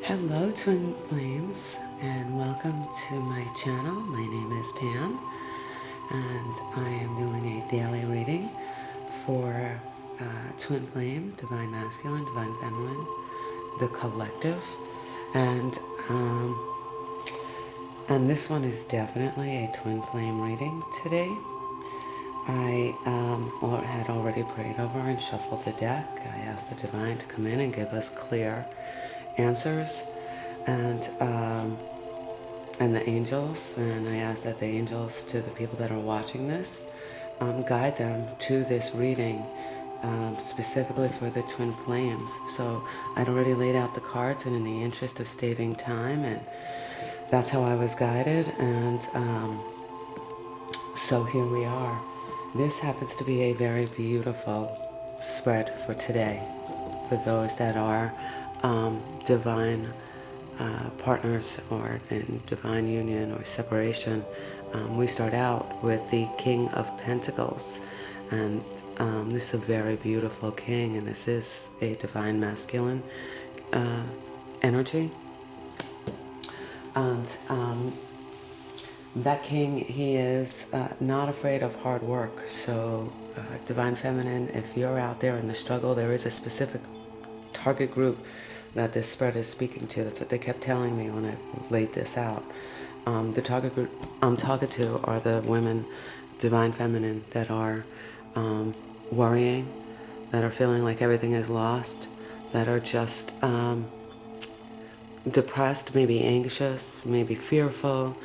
Hello Twin Flames and welcome to my channel. My name is Pam and I am doing a daily reading for Twin Flame, Divine Masculine, Divine Feminine, the Collective, and this one is definitely a Twin Flame reading today. I had already prayed over and shuffled the deck. I asked the Divine to come in and give us clear answers, and the angels, and I ask that the angels, to the people that are watching this, guide them to this reading, specifically for the Twin Flames. So I'd already laid out the cards, and in the interest of saving time, and that's how I was guided, and so here we are. This happens to be a very beautiful spread for today, for those that are divine partners or in divine union or separation. We start out with the King of Pentacles, and this is a very beautiful king, and this is a divine masculine energy. And that king, he is not afraid of hard work. So divine feminine, if you're out there in the struggle, there is a specific target group that this spread is speaking to. That's what they kept telling me when I laid this out. The target group I'm talking to are the women, divine feminine, that are worrying, that are feeling like everything is lost, that are just depressed, maybe anxious, maybe fearful.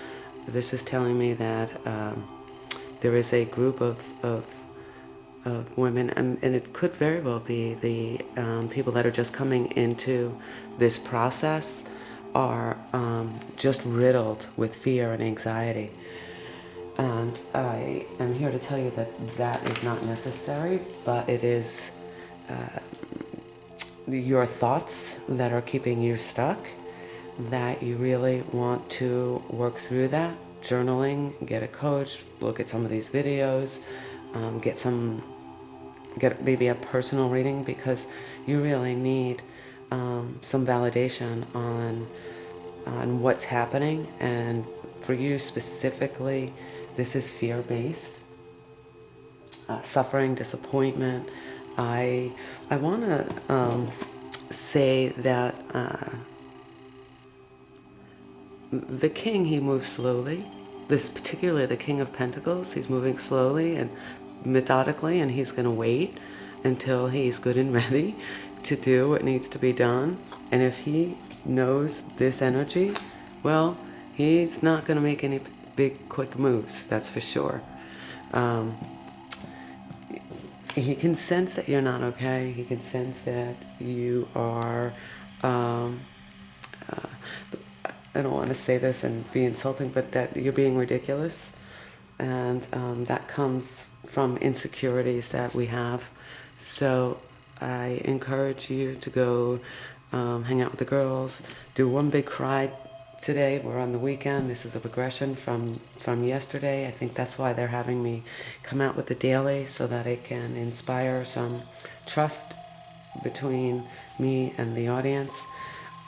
This is telling me that there is a group of women, and it could very well be the people that are just coming into this process are just riddled with fear and anxiety. And I am here to tell you that that is not necessary, but it is your thoughts that are keeping you stuck, that you really want to work through that. Journaling, get a coach, look at some of these videos, get maybe a personal reading, because you really need some validation on what's happening. And for you specifically, this is fear-based, suffering, disappointment. I want to say that the king, he moves slowly. This particularly the King of Pentacles, he's moving slowly and methodically, and he's going to wait until he's good and ready to do what needs to be done. And if he knows this energy, well, he's not going to make any big quick moves, that's for sure. He can sense that you're not okay. He can sense that you are I don't want to say this and be insulting, but that you're being ridiculous. And that comes from insecurities that we have. So I encourage you to go hang out with the girls, do one big cry today. We're on the weekend. This is a regression from yesterday. I think that's why they're having me come out with the daily, so that it can inspire some trust between me and the audience.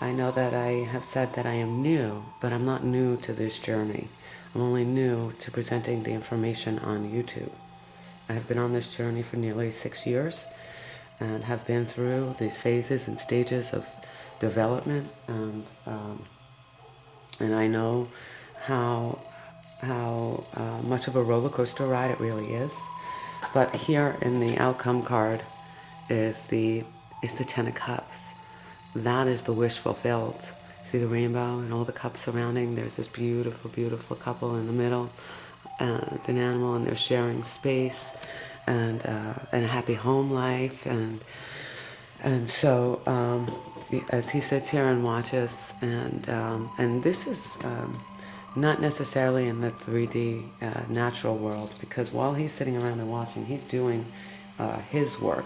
I know that I have said that I am new, but I'm not new to this journey. I'm only new to presenting the information on YouTube. I have been on this journey for nearly 6 years and have been through these phases and stages of development, and I know how much of a roller coaster ride it really is. But here in the outcome card is the Ten of Cups. That is the wish fulfilled. See the rainbow and all the cups surrounding. There's this beautiful, beautiful couple in the middle, and an animal, and they're sharing space, and a happy home life, and so as he sits here and watches, and this is not necessarily in the 3D natural world, because while he's sitting around and watching, he's doing his work.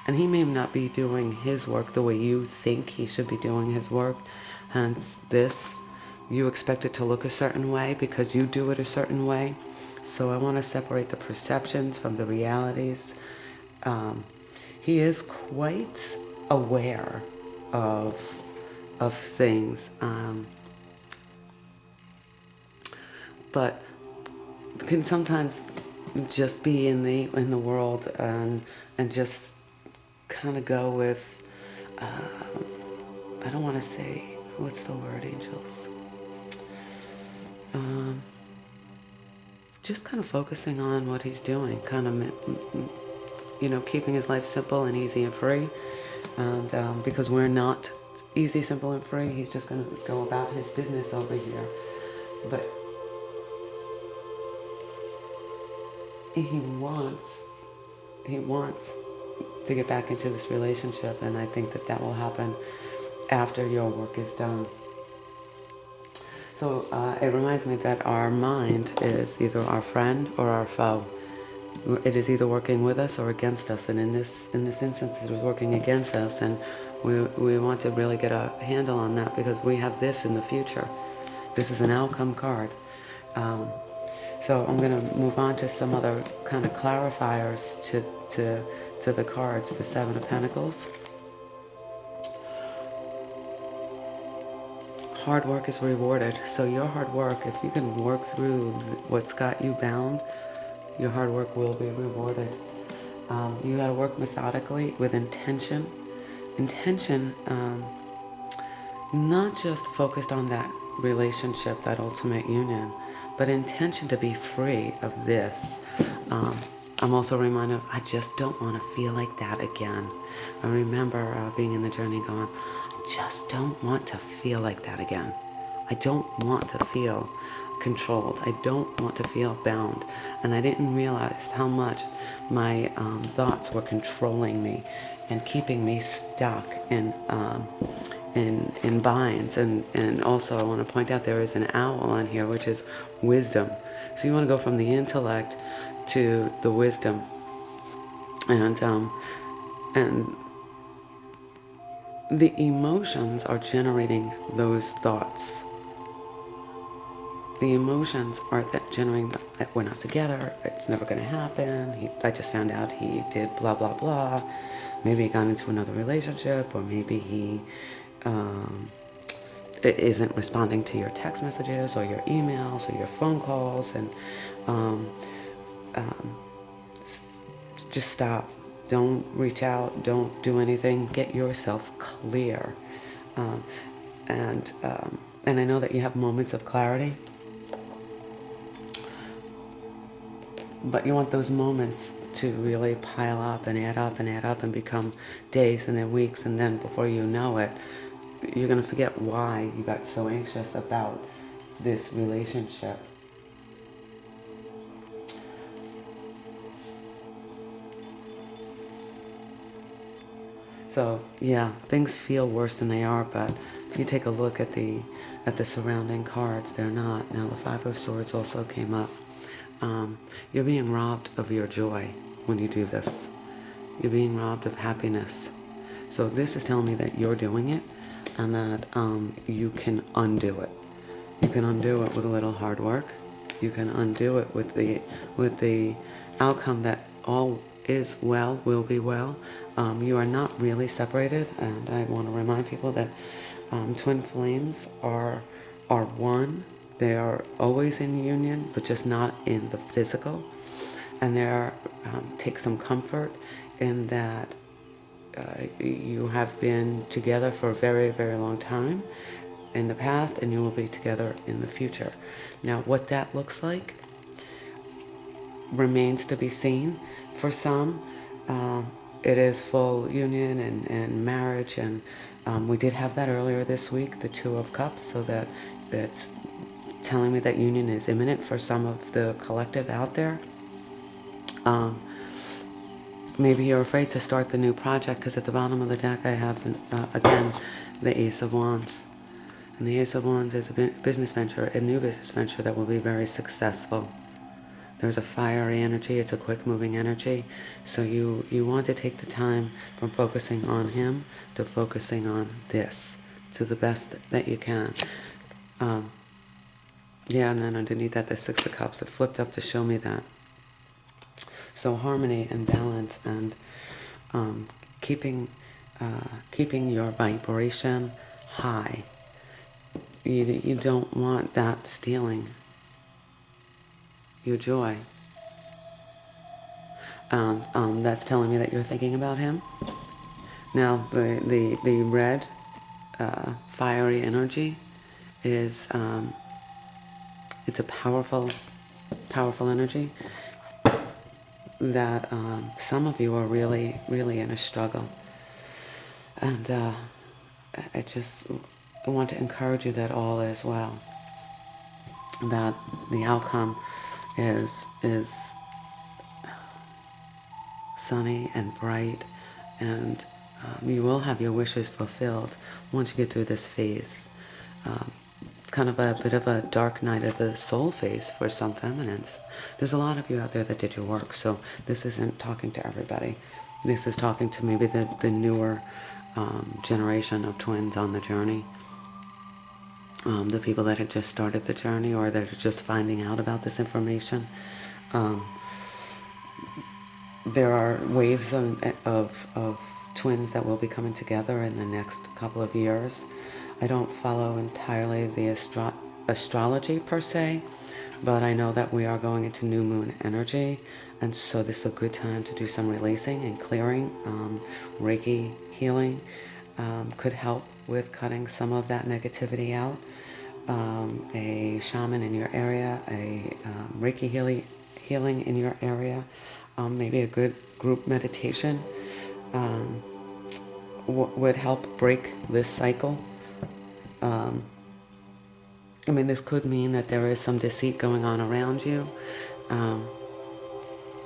And he may not be doing his work the way you think he should be doing his work. Hence this, you expect it to look a certain way because you do it a certain way. So I want to separate the perceptions from the realities. He is quite aware of of things, but can sometimes just be in the world and just kind of go with, I don't want to say, what's the word, angels? Just kind of focusing on what he's doing, kind of, keeping his life simple and easy and free. And because we're not easy, simple, and free, he's just going to go about his business over here. But he wants to get back into this relationship, and I think that will happen after your work is done. So it reminds me that our mind is either our friend or our foe. It is either working with us or against us, and in this instance it was working against us, and we want to really get a handle on that, because we have this in the future. This is an outcome card. So I'm going to move on to some other kind of clarifiers to the cards, the Seven of Pentacles. Hard work is rewarded. So your hard work, if you can work through what's got you bound, your hard work will be rewarded. You got to work methodically with intention. Intention, not just focused on that relationship, that ultimate union, but intention to be free of this. I'm also reminded, I just don't want to feel like that again. I remember being in the journey going, I just don't want to feel like that again. I don't want to feel controlled. I don't want to feel bound. And I didn't realize how much my thoughts were controlling me and keeping me stuck in binds. And also I want to point out there is an owl on here, which is wisdom. So you want to go from the intellect to the wisdom. And the emotions are generating those thoughts. The emotions are that generating that we're not together, it's never going to happen, I just found out he did blah, blah, blah. Maybe he got into another relationship, or maybe he isn't responding to your text messages or your emails or your phone calls. And just stop. Don't reach out. Don't do anything. Get yourself clear. And I know that you have moments of clarity, but you want those moments to really pile up and add up and add up and become days and then weeks, and then before you know it, you're going to forget why you got so anxious about this relationship. So yeah, things feel worse than they are, but if you take a look at the surrounding cards, they're not. Now the Five of Swords also came up. You're being robbed of your joy when you do this. You're being robbed of happiness. So this is telling me that you're doing it, and that you can undo it. You can undo it with a little hard work. You can undo it with the outcome that all is well, will be well. You are not really separated, and I want to remind people that twin flames are one. They are always in union, but just not in the physical. And there, take some comfort in that you have been together for a very, very long time in the past, and you will be together in the future. Now, what that looks like remains to be seen. For some, it is full union and marriage, and we did have that earlier this week, the Two of Cups, so that it's telling me that union is imminent for some of the collective out there. Maybe you're afraid to start the new project, because at the bottom of the deck I have, again, the Ace of Wands. And the Ace of Wands is a business venture, a new business venture that will be very successful. There's a fiery energy, it's a quick moving energy. So you want to take the time from focusing on him to focusing on this to the best that you can. Yeah, and then underneath that, the Six of Cups, it flipped up to show me that. So harmony and balance, and keeping your vibration high. You don't want that stealing your joy. That's telling me that you're thinking about him. Now, the red fiery energy is it's a powerful energy that some of you are really in a struggle, and I just want to encourage you that all is well, that the outcome is sunny and bright, and you will have your wishes fulfilled once you get through this phase. Kind of a bit of a dark night of the soul phase for some feminines. There's a lot of you out there that did your work, so this isn't talking to everybody. This is talking to maybe the newer generation of twins on the journey. The people that had just started the journey, or that are just finding out about this information. There are waves of twins that will be coming together in the next couple of years. I don't follow entirely the astrology per se, but I know that we are going into new moon energy, and so this is a good time to do some releasing and clearing. Reiki healing could help with cutting some of that negativity out. A shaman in your area, a Reiki healing in your area, maybe a good group meditation would help break this cycle. I mean, this could mean that there is some deceit going on around you.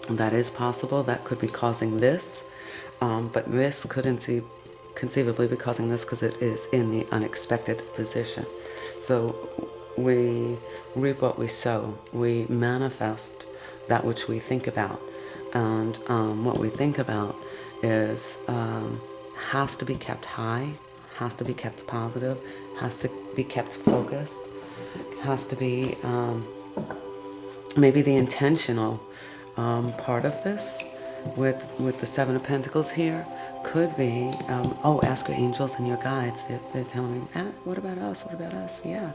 That is possible. That could be causing this. But this couldn't conceivably be causing this because it is in the unexpected position. So we reap what we sow. We manifest that which we think about. And what we think about is has to be kept high, has to be kept positive, has to be kept focused, has to be maybe the intentional part of this with the Seven of Pentacles here could be, ask your angels and your guides. They're telling me, what about us? What about us? Yeah,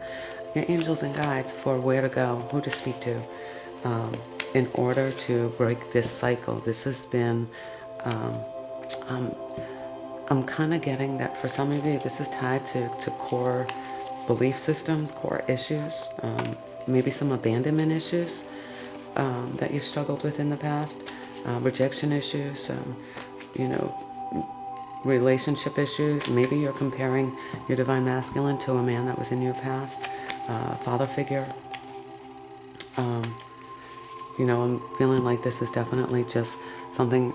your angels and guides for where to go, who to speak to, in order to break this cycle. This has been, I'm kind of getting that for some of you, this is tied to core belief systems, core issues, maybe some abandonment issues that you've struggled with in the past, rejection issues, relationship issues. Maybe you're comparing your divine masculine to a man that was in your past, father figure. I'm feeling like this is definitely just something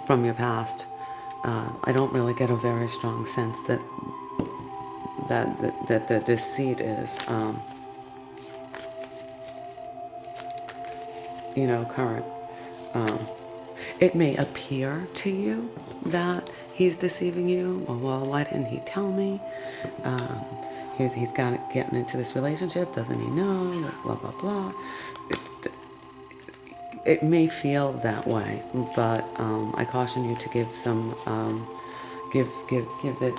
from your past. I don't really get a very strong sense that the deceit is, current. It may appear to you that he's deceiving you. Well, why didn't he tell me? He's getting into this relationship. Doesn't he know? Blah, blah, blah. It may feel that way, but I caution you to give some, give it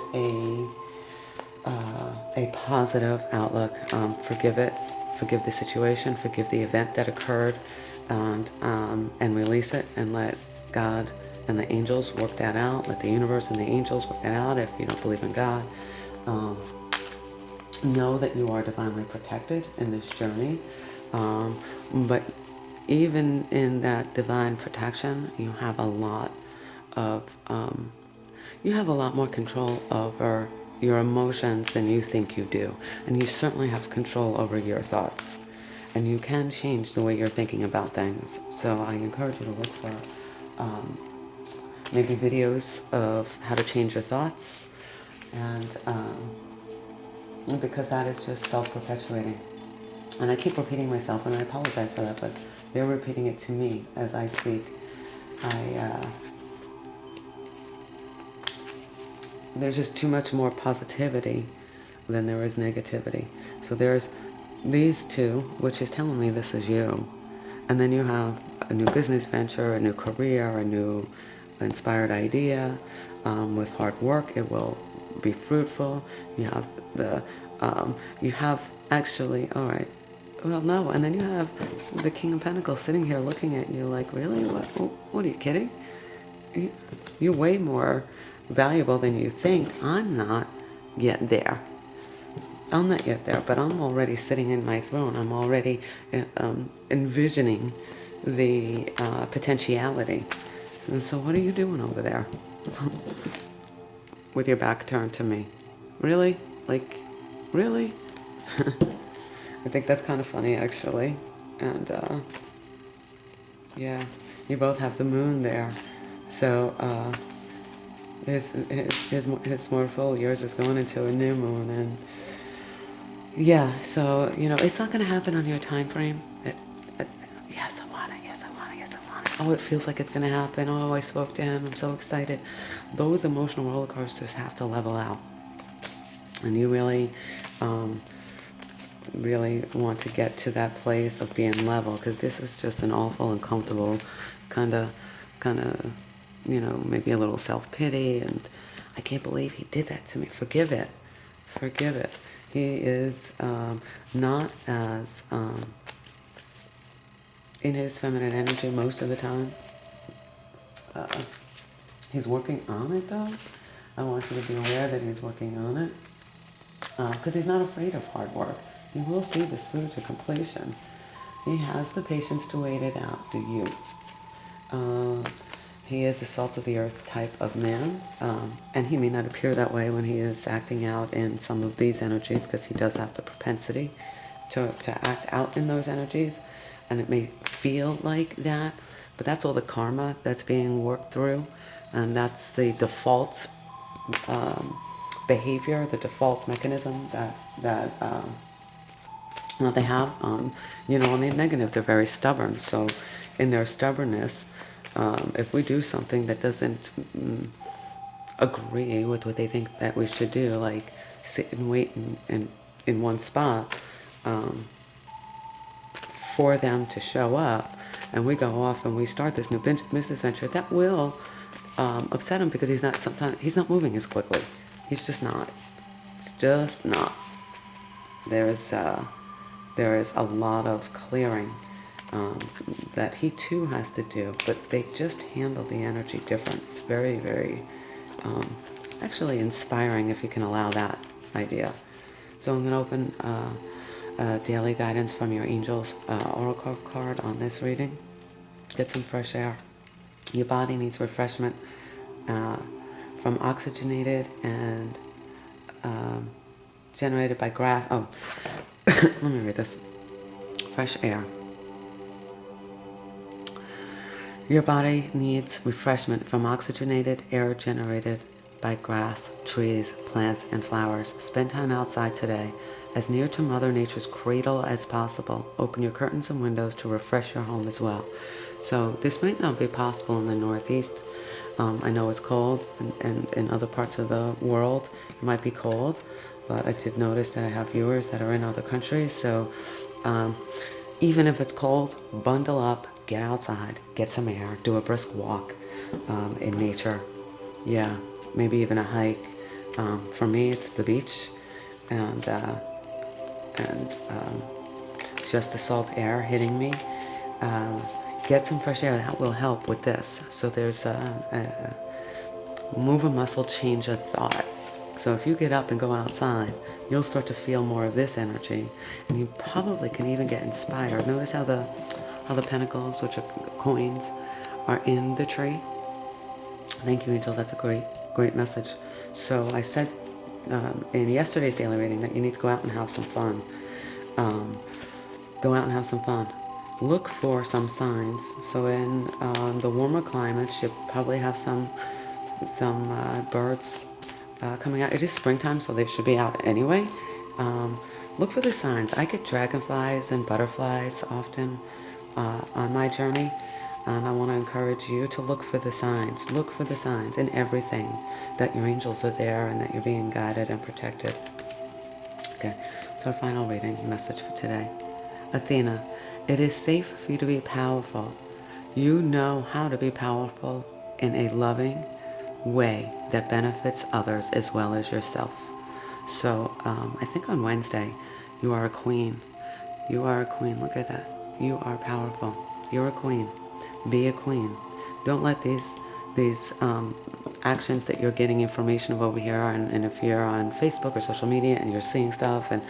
a positive outlook. Forgive the situation, forgive the event that occurred, and release it, and let God and the angels work that out. Let the universe and the angels work that out. If you don't believe in God, know that you are divinely protected in this journey. But even in that divine protection, you have a lot more control over your emotions than you think you do. And you certainly have control over your thoughts. And you can change the way you're thinking about things. So I encourage you to look for maybe videos of how to change your thoughts. And because that is just self-perpetuating. And I keep repeating myself, and I apologize for that, but they're repeating it to me as I speak. There's just too much more positivity than there is negativity. So there's these two, which is telling me this is you. And then you have a new business venture, a new career, a new inspired idea, with hard work, it will be fruitful. You have you have actually, all right, well, no, and then you have the King of Pentacles sitting here looking at you like, really? What are you kidding? You're way more valuable than you think. I'm not yet there. I'm not yet there, but I'm already sitting in my throne. I'm already envisioning the potentiality. And so what are you doing over there? With your back turned to me. Really? Like, really? I think that's kind of funny, actually. And, yeah, you both have the moon there. So, his more full, yours is going into a new moon. And, yeah, so, it's not going to happen on your time frame. Yes, I want it. Yes, I want it. Yes, I want it. Oh, it feels like it's going to happen. Oh, I spoke to him. I'm so excited. Those emotional roller coasters have to level out. And you really, really want to get to that place of being level, because this is just an awful, uncomfortable kind of, maybe a little self-pity, and I can't believe he did that to me. Forgive it. Forgive it. He is not as in his feminine energy most of the time. He's working on it, though. I want you to be aware that he's working on it, because he's not afraid of hard work. He will see this through to completion. He has the patience to wait it out. Do you? He is a salt of the earth type of man, and he may not appear that way when he is acting out in some of these energies, because he does have the propensity to act out in those energies, and it may feel like that, but that's all the karma that's being worked through, and that's the default behavior, the default mechanism that they have. On the negative, they're very stubborn. So in their stubbornness, if we do something that doesn't agree with what they think that we should do, like sit and wait in one spot for them to show up, and we go off and we start this new business venture, that will upset him, because he's not moving as quickly. He's just not. It's just not. There is a lot of clearing that he too has to do, but they just handle the energy different. It's very, very actually inspiring, if you can allow that idea. So I'm going to open daily guidance from your angels oracle card on this reading. Get some fresh air. Your body needs refreshment from oxygenated and generated by grass. Oh, let me read this. Fresh air. Your body needs refreshment from oxygenated air generated by grass, trees, plants, and flowers. Spend time outside today, as near to Mother Nature's cradle as possible. Open your curtains and windows to refresh your home as well. So this might not be possible in the Northeast. I know it's cold, and in other parts of the world it might be cold, but I did notice that I have viewers that are in other countries. So even if it's cold, bundle up, get outside, get some air, do a brisk walk in nature. Yeah, maybe even a hike. For me, it's the beach, and just the salt air hitting me. Get some fresh air. That will help with this. So there's move a muscle, change a thought. So if you get up and go outside, you'll start to feel more of this energy, and you probably can even get inspired. Notice how the pentacles, which are coins, are in the tree. Thank you, Angel. That's a great message. So I said in yesterday's daily reading that you need to go out and have some fun. Go out and have some fun. Look for some signs. So in the warmer climates, you probably have some birds coming out. It is springtime, so they should be out anyway. Look for the signs. I get dragonflies and butterflies often on my journey, and I want to encourage you to look for the signs. Look for the signs in everything, that your angels are there and that you're being guided and protected. Okay, so our final reading message for today. Athena, it is safe for you to be powerful. You know how to be powerful in a loving way that benefits others as well as yourself. So I think on Wednesday, you are a queen. You are a queen. Look at that. You are powerful. You're a queen. Be a queen. Don't let these actions that you're getting information of over here, and if you're on Facebook or social media and you're seeing stuff, and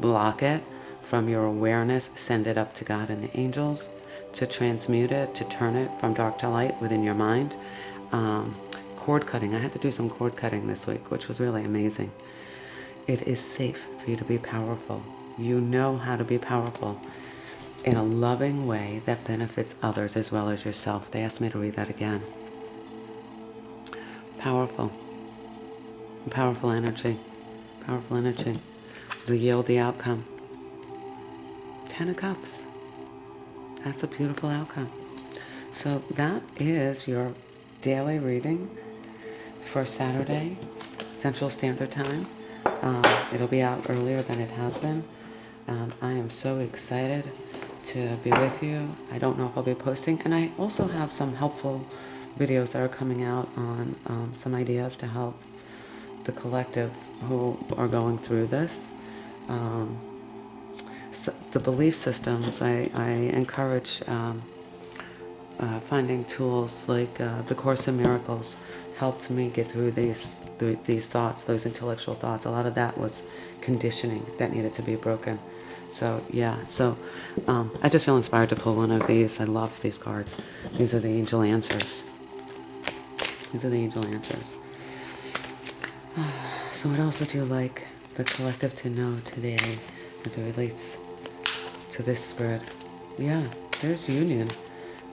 block it from your awareness, send it up to God and the angels to transmute it, to turn it from dark to light within your mind. Cord cutting. I had to do some cord cutting this week, which was really amazing. It is safe for you to be powerful. You know how to be powerful in a loving way that benefits others as well as yourself. They asked me to read that again. Powerful. Powerful energy. Powerful energy. To yield the outcome. 10 of Cups. That's a beautiful outcome. So that is your daily reading for Saturday, Central Standard Time. It'll be out earlier than it has been. I am so excited to be with you. I don't know if I'll be posting. And I also have some helpful videos that are coming out on some ideas to help the collective who are going through this. So the belief systems, I encourage finding tools like the Course in Miracles helped me get through these thoughts, those intellectual thoughts. A lot of that was conditioning that needed to be broken. So yeah, I just feel inspired to pull one of these. I love these cards. These are the angel answers. These are the angel answers. So what else would you like the collective to know today as it relates to this spirit? Yeah, there's union.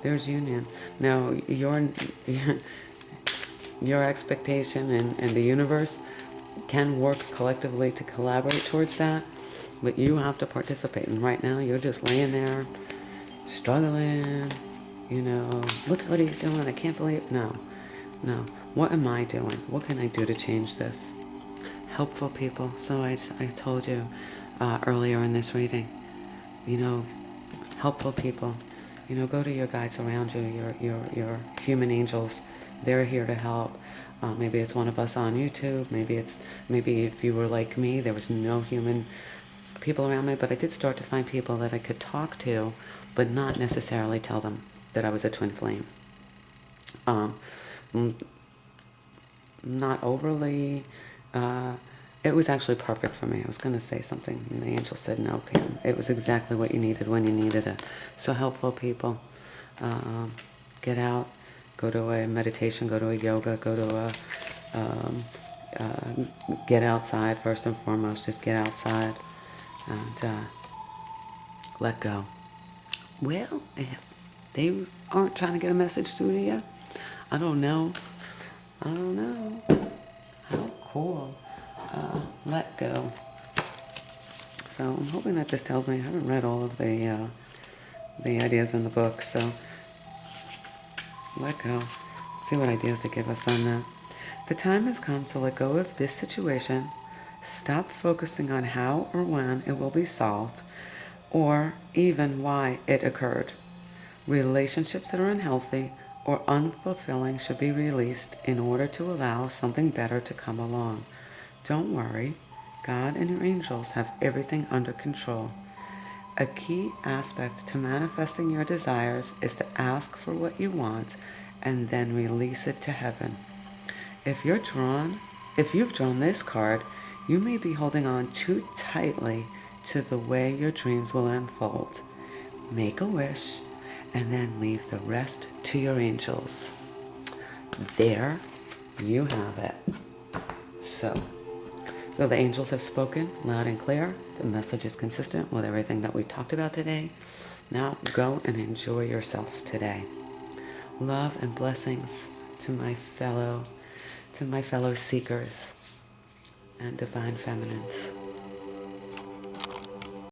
There's union. Now, your expectation and the universe can work collectively to collaborate towards that, but you have to participate. And right now, you're just laying there, struggling, look what he's doing, I can't believe. No. What am I doing? What can I do to change this? Helpful people. So I told you earlier in this reading, helpful people. Go to your guides around you, your human angels. They're here to help. Maybe it's one of us on YouTube. Maybe if you were like me, there was no human people around me, but I did start to find people that I could talk to, but not necessarily tell them that I was a twin flame. Not overly. It was actually perfect for me. I was going to say something, and the angel said, no, Pam. It was exactly what you needed when you needed it. So helpful people. Get out. Go to a meditation. Go to a yoga. Go to get outside first and foremost. Just get outside and let go. Well, if they aren't trying to get a message through to you, I don't know. How cool. Let go. So I'm hoping that this tells me. I haven't read all of the ideas in the book, so let go. See what ideas they give us on that. The time has come to let go of this situation. Stop focusing on how or when it will be solved, or even why it occurred. Relationships that are unhealthy or unfulfilling should be released in order to allow something better to come along. Don't worry. God and your angels have everything under control. A key aspect to manifesting your desires is to ask for what you want and then release it to heaven. If you've drawn this card, you may be holding on too tightly to the way your dreams will unfold. Make a wish and then leave the rest to your angels. There you have it. So the angels have spoken loud and clear. The message is consistent with everything that we talked about today. Now go and enjoy yourself today. Love and blessings to my fellow seekers and divine feminines.